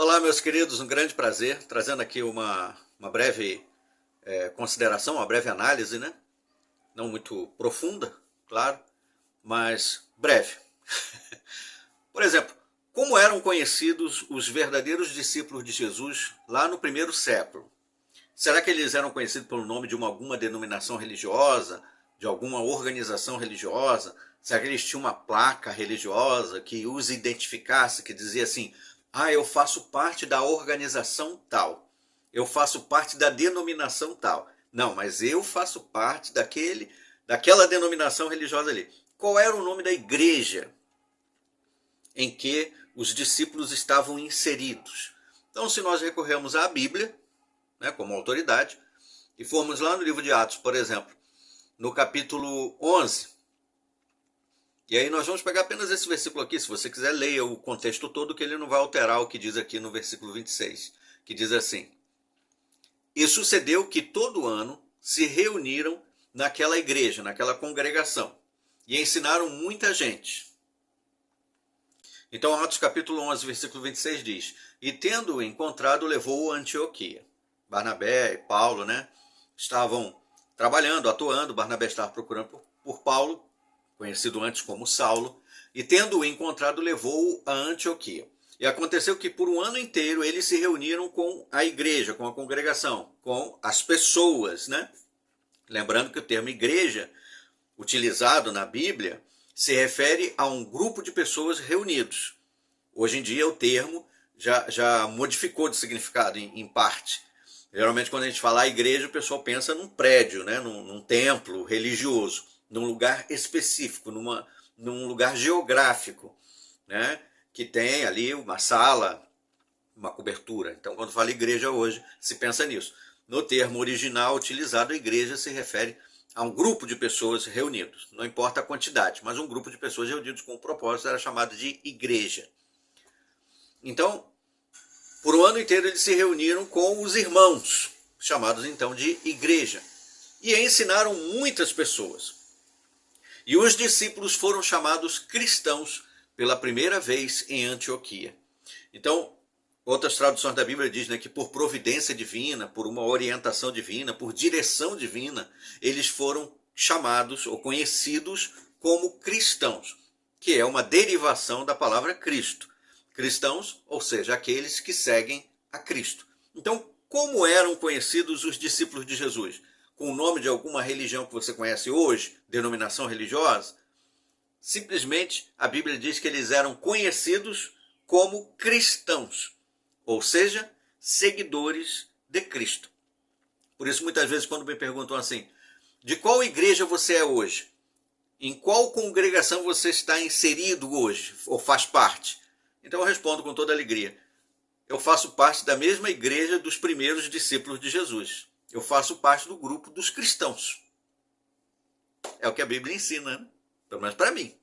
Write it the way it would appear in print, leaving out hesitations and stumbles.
Olá, meus queridos, um grande prazer, trazendo aqui uma breve consideração, uma breve análise, né? Não muito profunda, claro, mas breve. Por exemplo, como eram conhecidos os verdadeiros discípulos de Jesus lá no primeiro século? Será que eles eram conhecidos pelo nome de alguma denominação religiosa, de alguma organização religiosa? Será que eles tinham uma placa religiosa que os identificasse, que dizia assim: ah, eu faço parte da organização tal, eu faço parte da denominação tal. Não, mas eu faço parte daquela denominação religiosa ali. Qual era o nome da igreja em que os discípulos estavam inseridos? Então, se nós recorremos à Bíblia, né, como autoridade, e formos lá no livro de Atos, por exemplo, no capítulo 11, e aí nós vamos pegar apenas esse versículo aqui, se você quiser leia o contexto todo, que ele não vai alterar o que diz aqui no versículo 26, que diz assim: e sucedeu que todo ano se reuniram naquela igreja, naquela congregação, e ensinaram muita gente. Então, Atos capítulo 11, versículo 26 diz: e tendo-o encontrado, levou-o a Antioquia. Barnabé e Paulo, né, estavam trabalhando, atuando. Barnabé estava procurando por Paulo, conhecido antes como Saulo, e tendo-o encontrado, levou-o a Antioquia. E aconteceu que por um ano inteiro eles se reuniram com a igreja, com a congregação, com as pessoas, né? Lembrando que o termo igreja, utilizado na Bíblia, se refere a um grupo de pessoas reunidos. Hoje em dia o termo já modificou de significado em parte. Geralmente quando a gente fala igreja, o pessoal pensa num prédio, né? num templo religioso, num lugar específico, num lugar geográfico, né? Que tem ali uma sala, uma cobertura. Então quando fala igreja hoje, se pensa nisso. No termo original utilizado, a igreja se refere a um grupo de pessoas reunidos. Não importa a quantidade, mas um grupo de pessoas reunidos com um propósito era chamado de igreja. Então, por um ano inteiro eles se reuniram com os irmãos, chamados então de igreja, e ensinaram muitas pessoas. E os discípulos foram chamados cristãos pela primeira vez em Antioquia. Então, outras traduções da Bíblia dizem, né, que por providência divina, por uma orientação divina, por direção divina, eles foram chamados ou conhecidos como cristãos, que é uma derivação da palavra Cristo. Cristãos, ou seja, aqueles que seguem a Cristo. Então, como eram conhecidos os discípulos de Jesus? Com o nome de alguma religião que você conhece hoje, denominação religiosa? Simplesmente a Bíblia diz que eles eram conhecidos como cristãos, ou seja, seguidores de Cristo. Por isso, muitas vezes, quando me perguntam assim, de qual igreja você é hoje? Em qual congregação você está inserido hoje, ou faz parte? Então eu respondo com toda alegria: eu faço parte da mesma igreja dos primeiros discípulos de Jesus. Eu faço parte do grupo dos cristãos. É o que a Bíblia ensina, né? Pelo menos para mim.